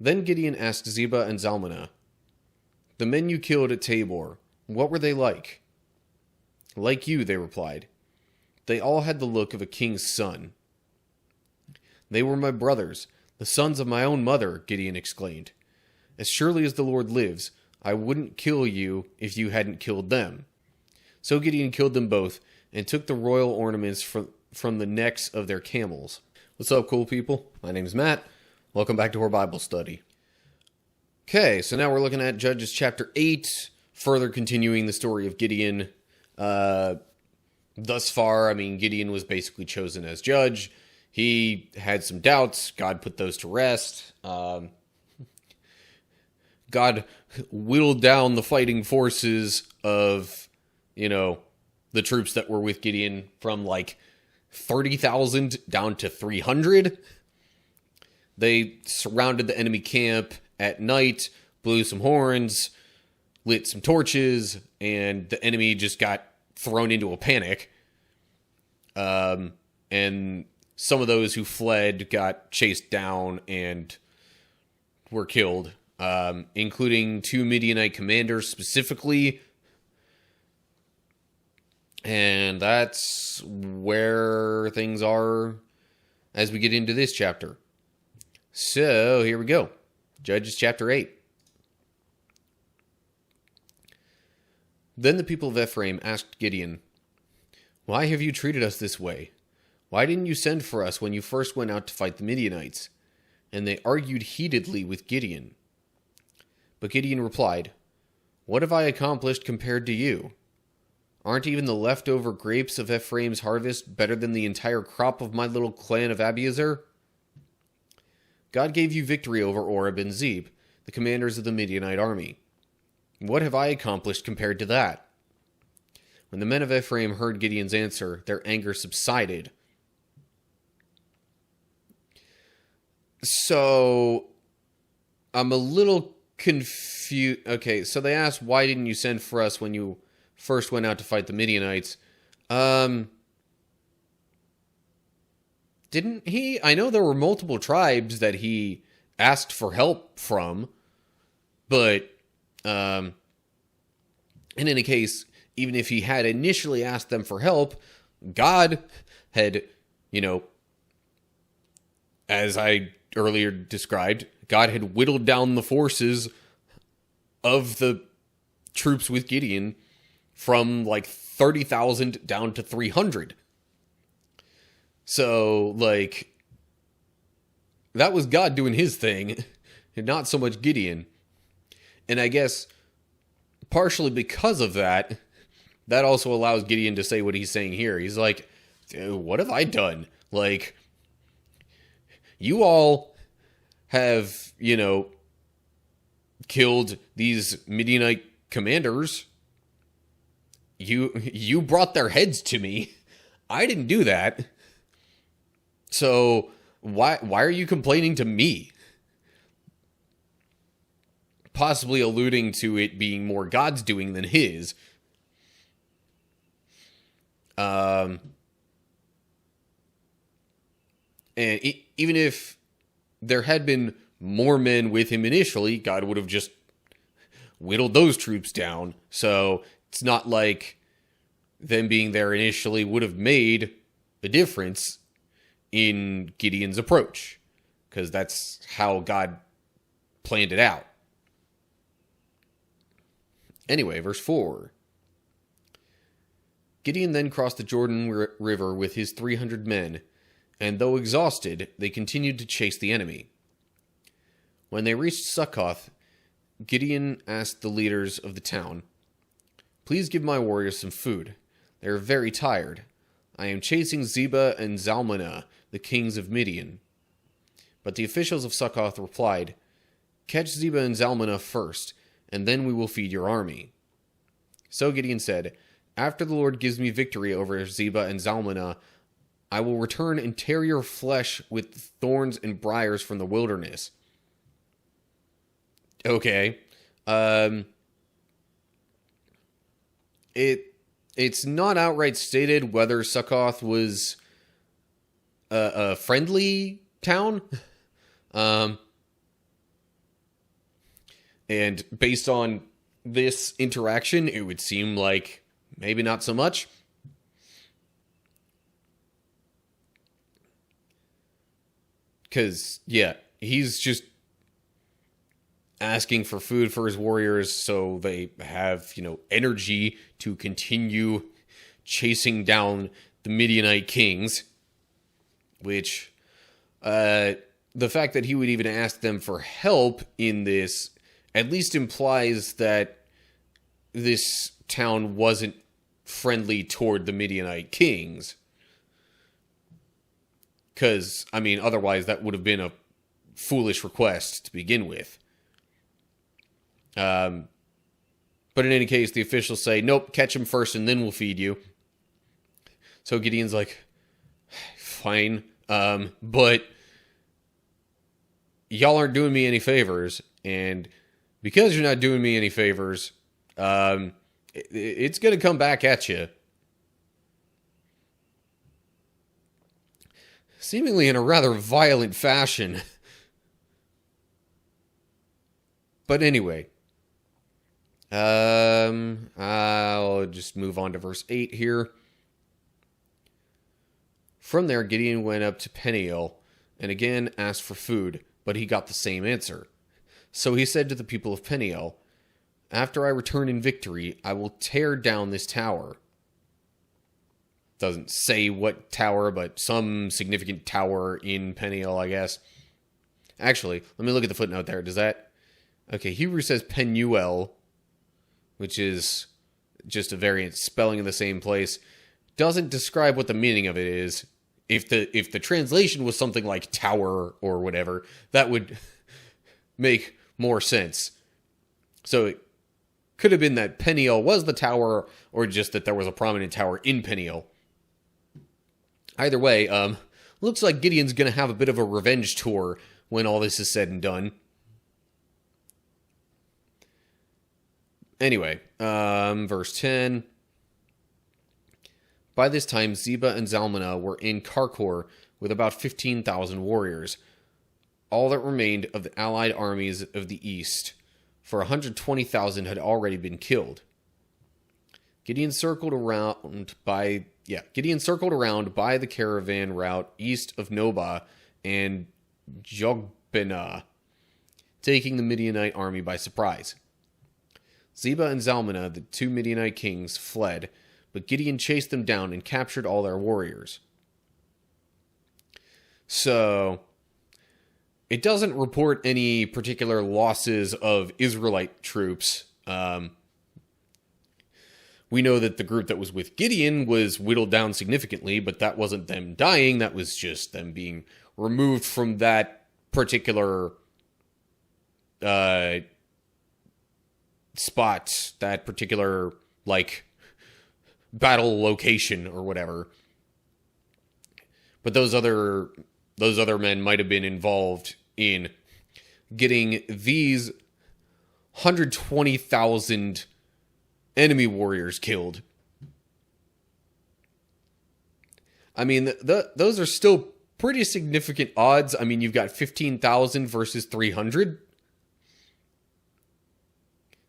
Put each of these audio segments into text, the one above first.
Then Gideon asked Zebah and Zalmunna, "The men you killed at Tabor, what were they like?" "Like you," they replied. "They all had the look of a king's son." "They were my brothers, the sons of my own mother," Gideon exclaimed. "As surely as the Lord lives, I wouldn't kill you if you hadn't killed them." So Gideon killed them both and took the royal ornaments from the necks of their camels. What's up, cool people? My name's Matt. Welcome back to our Bible study. Okay, so now we're looking at Judges chapter 8, further continuing the story of Gideon. Thus far, Gideon was basically chosen as judge. He had some doubts. God put those to rest. God whittled down the fighting forces of, the troops that were with Gideon from 30,000 down to 300. They surrounded the enemy camp at night, blew some horns, lit some torches, and the enemy just got thrown into a panic. And some of those who fled got chased down and were killed, including 2 Midianite commanders specifically. And that's where things are as we get into this chapter. So, here we go. Judges chapter 8. Then the people of Ephraim asked Gideon, "Why have you treated us this way? Why didn't you send for us when you first went out to fight the Midianites?" And they argued heatedly with Gideon. But Gideon replied, "What have I accomplished compared to you? Aren't even the leftover grapes of Ephraim's harvest better than the entire crop of my little clan of Abiezer? God gave you victory over Oreb and Zeb, the commanders of the Midianite army. What have I accomplished compared to that?" When the men of Ephraim heard Gideon's answer, their anger subsided. So, I'm a little confused. Okay, so they asked, "Why didn't you send for us when you first went out to fight the Midianites?" Didn't he? I know there were multiple tribes that he asked for help from, but in any case, even if he had initially asked them for help, God had, as I earlier described, God had whittled down the forces of the troops with Gideon from 30,000 down to 300. So, that was God doing his thing, and not so much Gideon. And I guess, partially because of that, that also allows Gideon to say what he's saying here. He's like, "What have I done? You all have, killed these Midianite commanders. You brought their heads to me. I didn't do that. So why are you complaining to me?" Possibly alluding to it being more God's doing than his. And even if there had been more men with him initially, God would have just whittled those troops down. So it's not like them being there initially would have made a difference in Gideon's approach, because that's how God planned it out. Anyway, verse 4. Gideon then crossed the Jordan River with his 300 men, and though exhausted, they continued to chase the enemy. When they reached Succoth, Gideon asked the leaders of the town, "Please give my warriors some food. They are very tired. I am chasing Zebah and Zalmunna, the kings of Midian." But the officials of Succoth replied, "Catch Zebah and Zalmunna first, and then we will feed your army." So Gideon said, "After the Lord gives me victory over Zebah and Zalmunna, I will return and tear your flesh with thorns and briars from the wilderness." Okay. It's not outright stated whether Succoth was a friendly town. And based on this interaction, it would seem like maybe not so much. Because, yeah, he's just asking for food for his warriors so they have, energy to continue chasing down the Midianite kings. Which, the fact that he would even ask them for help in this at least implies that this town wasn't friendly toward the Midianite kings. Because, otherwise that would have been a foolish request to begin with. But in any case, the officials say, nope, catch him first and then we'll feed you. So Gideon's like, fine, but y'all aren't doing me any favors, and because you're not doing me any favors, it's going to come back at you. Seemingly in a rather violent fashion. But anyway, I'll just move on to verse 8 here. From there, Gideon went up to Peniel and again asked for food, but he got the same answer. So he said to the people of Peniel, after I return in victory, I will tear down this tower. Doesn't say what tower, but some significant tower in Peniel, I guess. Actually, let me look at the footnote there. Does that... Okay, Hebrew says Penuel, which is just a variant spelling in the same place. Doesn't describe what the meaning of it is. If the translation was something like tower or whatever, that would make more sense. So it could have been that Peniel was the tower, or just that there was a prominent tower in Peniel. Either way, looks like Gideon's going to have a bit of a revenge tour when all this is said and done. Anyway, verse 10. By this time, Zeba and Zalmunna were in Karkor with about 15,000 warriors, all that remained of the allied armies of the east, for 120,000 had already been killed. Gideon circled around by the caravan route east of Nobah and Jogbena, taking the Midianite army by surprise. Zeba and Zalmunna, the two Midianite kings, fled, but Gideon chased them down and captured all their warriors. So, it doesn't report any particular losses of Israelite troops. We know that the group that was with Gideon was whittled down significantly, but that wasn't them dying. That was just them being removed from that particular spot, that particular, battle location or whatever. But those other men might have been involved in getting these 120,000 enemy warriors killed. Those are still pretty significant odds. You've got 15,000 versus 300.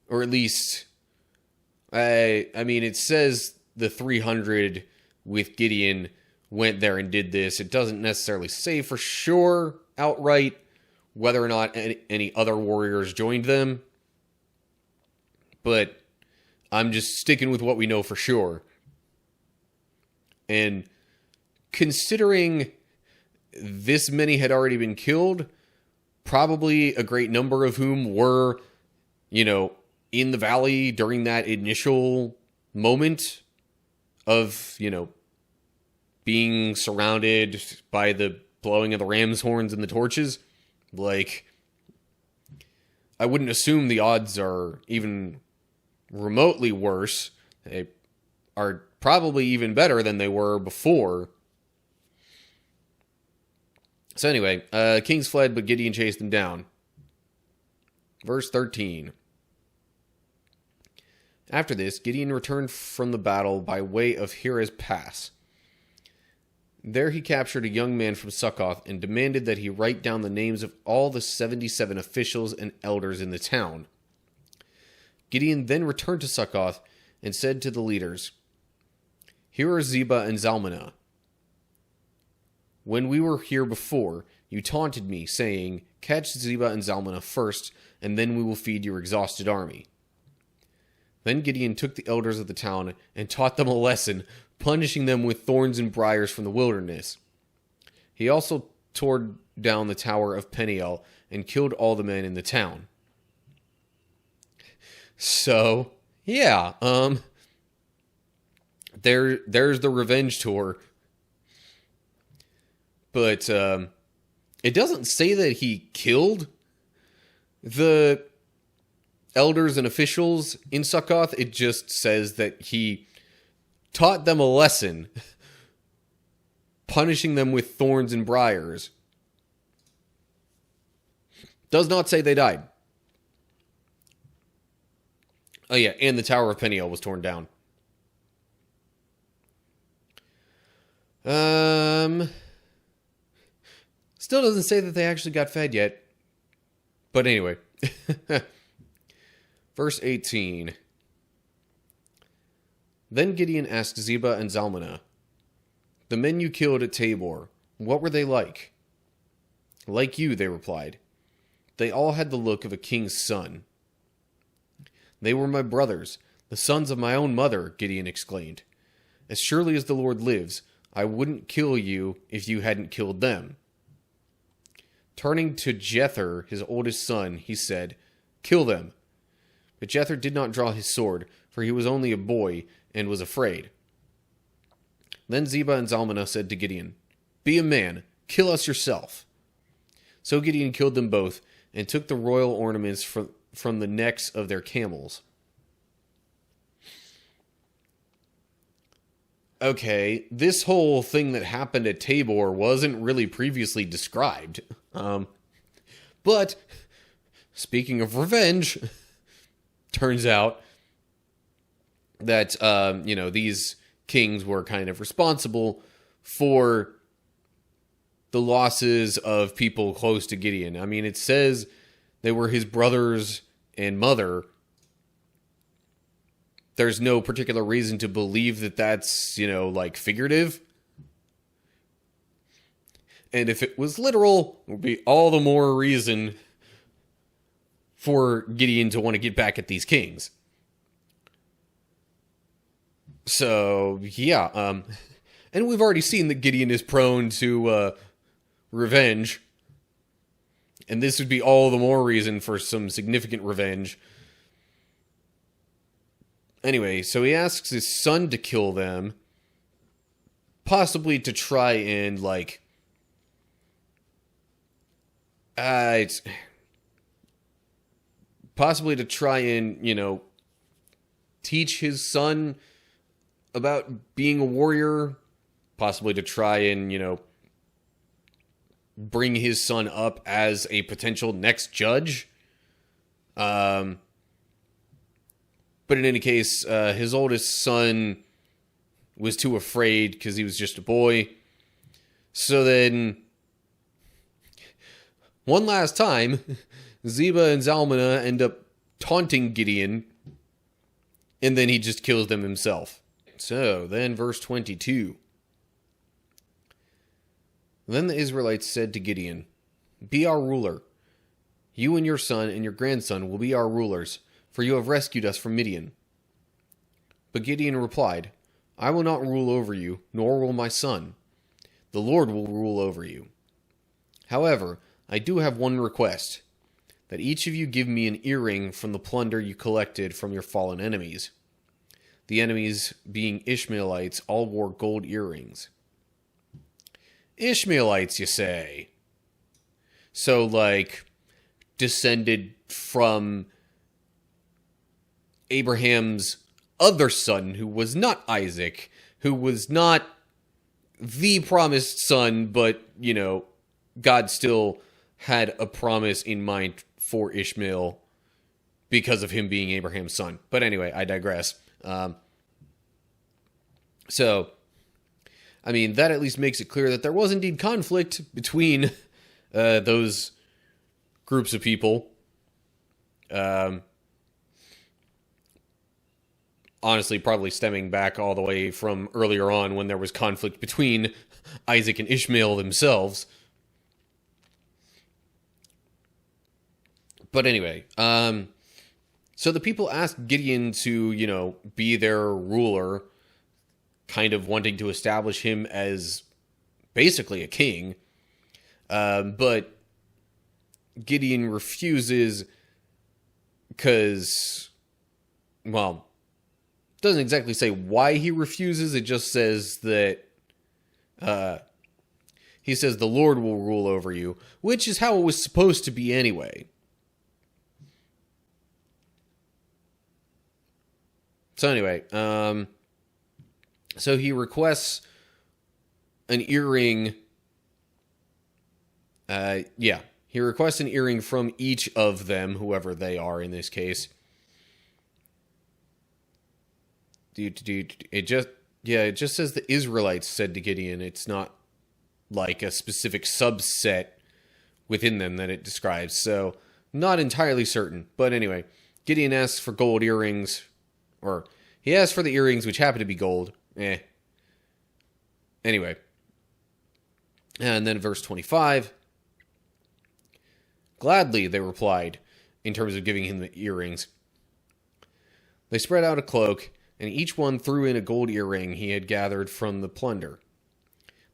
Or at least, it says the 300 with Gideon went there and did this. It doesn't necessarily say for sure outright whether or not any other warriors joined them. But I'm just sticking with what we know for sure. And considering this many had already been killed, probably a great number of whom were, in the valley during that initial moment of, being surrounded by the blowing of the ram's horns and the torches. I wouldn't assume the odds are even remotely worse. They are probably even better than they were before. So anyway, kings fled, but Gideon chased them down. Verse 13. After this, Gideon returned from the battle by way of Heres Pass. There he captured a young man from Succoth and demanded that he write down the names of all the 77 officials and elders in the town. Gideon then returned to Succoth and said to the leaders, "Here are Zebah and Zalmunna. When we were here before, you taunted me, saying, 'Catch Zebah and Zalmunna first, and then we will feed your exhausted army.' Then Gideon took the elders of the town and taught them a lesson, punishing them with thorns and briars from the wilderness. He also tore down the tower of Peniel and killed all the men in the town." So, yeah, there's the revenge tour. But it doesn't say that he killed the elders and officials in Succoth. It just says that he taught them a lesson, punishing them with thorns and briars. Does not say they died. Oh yeah, and the Tower of Peniel was torn down. Still doesn't say that they actually got fed yet. But anyway. Verse 18. Then Gideon asked Zebah and Zalmunna, "The men you killed at Tabor, what were they like?" "Like you," they replied. "They all had the look of a king's son." "They were my brothers, the sons of my own mother," Gideon exclaimed. "As surely as the Lord lives, I wouldn't kill you if you hadn't killed them." Turning to Jether, his oldest son, he said, "Kill them." But Jether did not draw his sword, for he was only a boy and was afraid. Then Zebah and Zalmunna said to Gideon, "Be a man, kill us yourself." So Gideon killed them both and took the royal ornaments from the necks of their camels. Okay, this whole thing that happened at Tabor wasn't really previously described. But, speaking of revenge, turns out that, these kings were kind of responsible for the losses of people close to Gideon. I mean, it says they were his brothers and mother. There's no particular reason to believe that that's, figurative. And if it was literal, it would be all the more reason for Gideon to want to get back at these kings. So, yeah. And we've already seen that Gideon is prone to revenge. And this would be all the more reason for some significant revenge. Anyway, so he asks his son to kill them. Possibly to try and, possibly to try and, teach his son about being a warrior. Possibly to try and, bring his son up as a potential next judge. But in any case, his oldest son was too afraid because he was just a boy. So then, one last time, Zebah and Zalmunna end up taunting Gideon, and then he just kills them himself. So, then verse 22. Then the Israelites said to Gideon, "Be our ruler. You and your son and your grandson will be our rulers, for you have rescued us from Midian." But Gideon replied, "I will not rule over you, nor will my son. The Lord will rule over you. However, I do have one request, that each of you give me an earring from the plunder you collected from your fallen enemies." The enemies, being Ishmaelites, all wore gold earrings. Ishmaelites, you say? So, descended from Abraham's other son, who was not Isaac, who was not the promised son, but, God still had a promise in mind for Ishmael because of him being Abraham's son. But anyway, I digress. That at least makes it clear that there was indeed conflict between those groups of people. honestly probably stemming back all the way from earlier on when there was conflict between Isaac and Ishmael themselves. But anyway, so the people asked Gideon to, be their ruler, kind of wanting to establish him as basically a king. But Gideon refuses because, well, doesn't exactly say why he refuses. It just says that he says the Lord will rule over you, which is how it was supposed to be anyway. So anyway, so he requests an earring. He requests an earring from each of them, whoever they are in this case. It just says the Israelites said to Gideon. It's not like a specific subset within them that it describes, so not entirely certain. But anyway, Gideon asks for gold earrings, or he asks for the earrings, which happen to be gold. Anyway, and then verse 25. Gladly, they replied, in terms of giving him the earrings. They spread out a cloak, and each one threw in a gold earring he had gathered from the plunder.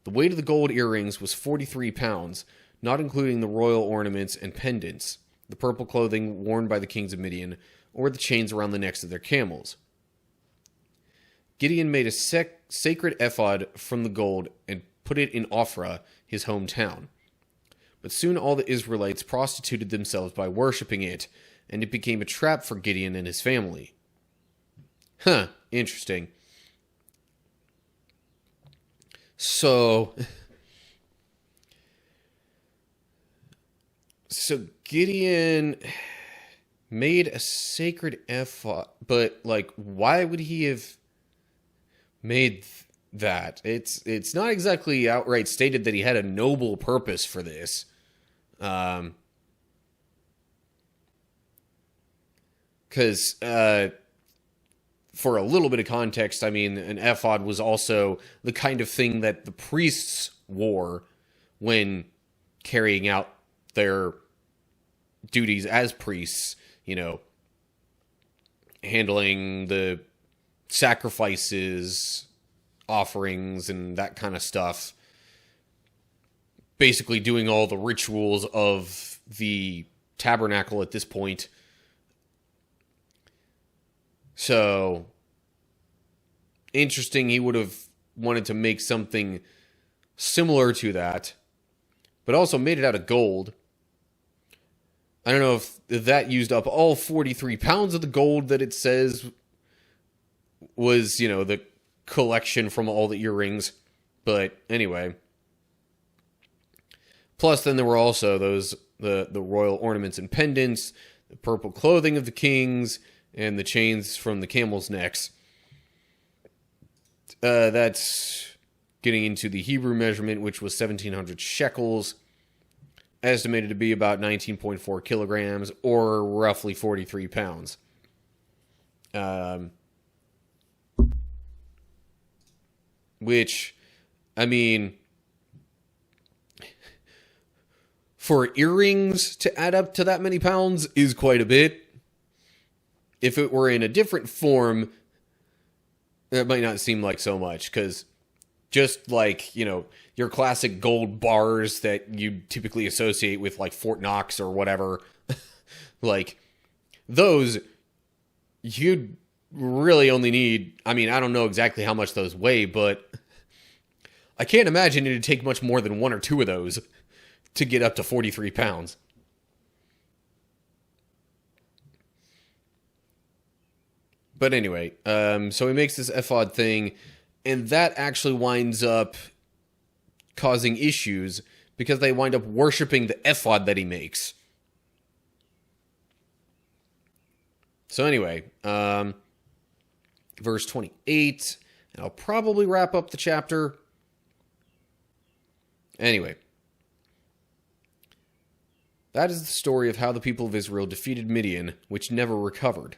The weight of the gold earrings was 43 pounds, not including the royal ornaments and pendants, the purple clothing worn by the kings of Midian, or the chains around the necks of their camels. Gideon made a sacred ephod from the gold and put it in Ophrah, his hometown. But soon all the Israelites prostituted themselves by worshipping it, and it became a trap for Gideon and his family. Interesting. So Gideon made a sacred ephod, but why would he have made that? It's not exactly outright stated that he had a noble purpose for this. Because for a little bit of context, I mean, an ephod was also the kind of thing that the priests wore when carrying out their duties as priests, handling the sacrifices, offerings, and that kind of stuff. Basically doing all the rituals of the tabernacle at this point. So, interesting, he would have wanted to make something similar to that, but also made it out of gold. I don't know if that used up all 43 pounds of the gold that it says was, the collection from all the earrings. But anyway. Plus, then there were also the royal ornaments and pendants, the purple clothing of the kings, and the chains from the camels' necks. That's getting into the Hebrew measurement, which was 1,700 shekels, estimated to be about 19.4 kilograms, or roughly 43 pounds. Which, I mean, for earrings to add up to that many pounds is quite a bit. If it were in a different form, that might not seem like so much, because just like, your classic gold bars that you typically associate with Fort Knox or whatever, those, you'd really only need, I don't know exactly how much those weigh, but I can't imagine it'd take much more than one or two of those to get up to 43 pounds. But anyway, so he makes this ephod thing, and that actually winds up causing issues because they wind up worshiping the ephod that he makes. So anyway, verse 28, and I'll probably wrap up the chapter. Anyway, that is the story of how the people of Israel defeated Midian, which never recovered.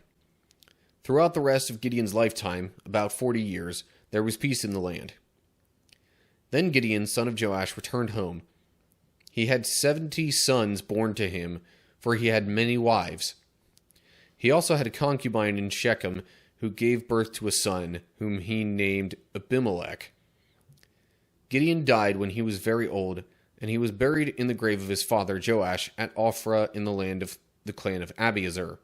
Throughout the rest of Gideon's lifetime, about 40 years, there was peace in the land. Then Gideon, son of Joash, returned home. He had 70 sons born to him, for he had many wives. He also had a concubine in Shechem, who gave birth to a son, whom he named Abimelech. Gideon died when he was very old, and he was buried in the grave of his father Joash at Ophrah in the land of the clan of Abiezer.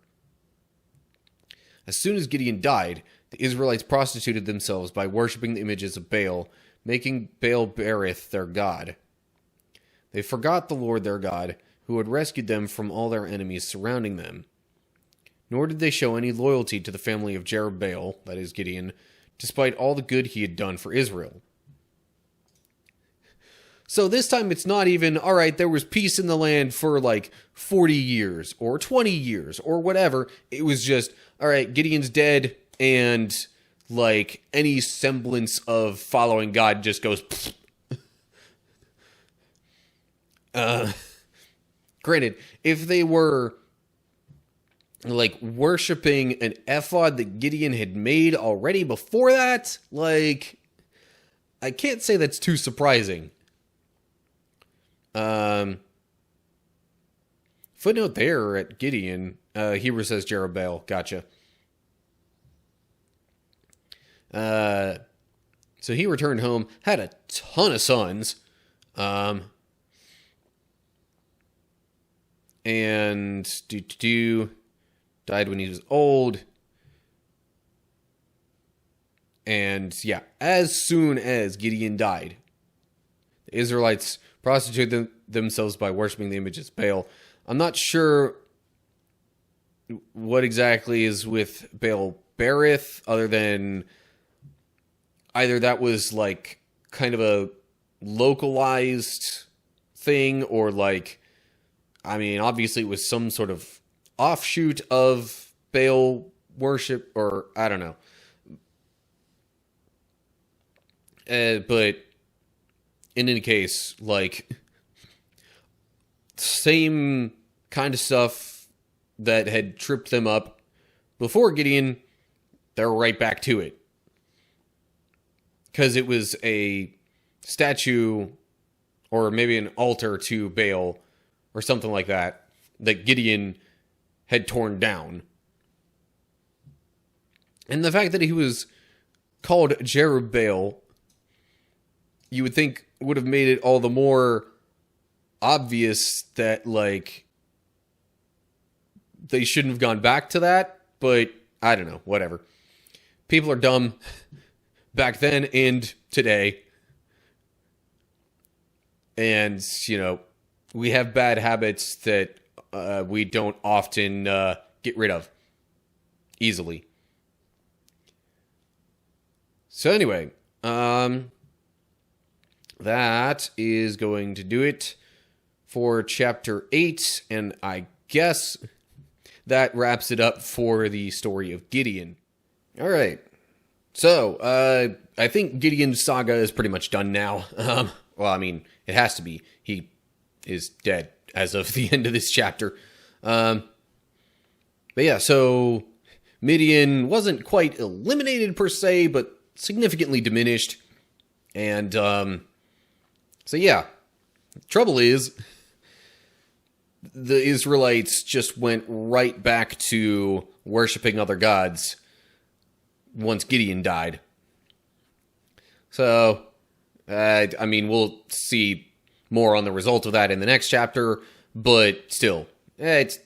As soon as Gideon died, the Israelites prostituted themselves by worshipping the images of Baal, making Baal-berith their god. They forgot the Lord their God, who had rescued them from all their enemies surrounding them. Nor did they show any loyalty to the family of Jerubbaal, that is Gideon, despite all the good he had done for Israel. So this time it's not even, alright, there was peace in the land for like 40 years, or 20 years, or whatever. It was just, alright, Gideon's dead, and like any semblance of following God just goes granted, if they were like worshipping an ephod that Gideon had made already before that, like, I can't say that's too surprising. Footnote there at Gideon, Hebrew says Jerubbaal, gotcha. So he returned home, had a ton of sons, and died when he was old. And yeah, as soon as Gideon died, the Israelites prostituted themselves by worshiping the images of Baal. I'm not sure what exactly is with Baal-berith, other than either that was like kind of a localized thing, or like, I mean, obviously it was some sort of offshoot of Baal worship, or I don't know. But in any case, like, same kind of stuff that had tripped them up before Gideon, they're right back to it. Because it was a statue, or maybe an altar to Baal, or something like that, that Gideon had torn down. And the fact that he was called Jerubbaal, you would think would have made it all the more obvious that, like, they shouldn't have gone back to that, but I don't know, whatever. People are dumb back then and today. And, you know, we have bad habits that we don't often get rid of easily. So anyway, that is going to do it for Chapter 8, and I guess that wraps it up for the story of Gideon. All right, so I think Gideon's saga is pretty much done now. Well, I mean, it has to be. He is dead as of the end of this chapter. But yeah, so Midian wasn't quite eliminated per se, but significantly diminished. And so yeah, the trouble is, the Israelites just went right back to worshiping other gods once Gideon died. So, I mean, we'll see more on the result of that in the next chapter, but still, it's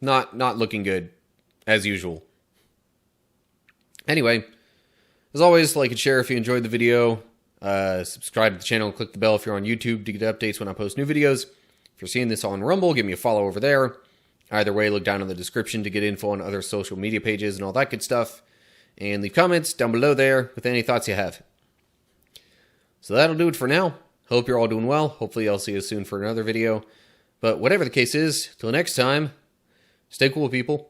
not looking good, as usual. Anyway, as always, like and share if you enjoyed the video. Subscribe to the channel and click the bell if you're on YouTube to get updates when I post new videos. If you're seeing this on Rumble, give me a follow over there. Either way, look down in the description to get info on other social media pages and all that good stuff. And leave comments down below there with any thoughts you have. So that'll do it for now. Hope you're all doing well. Hopefully I'll see you soon for another video. But whatever the case is, till next time, stay cool, people.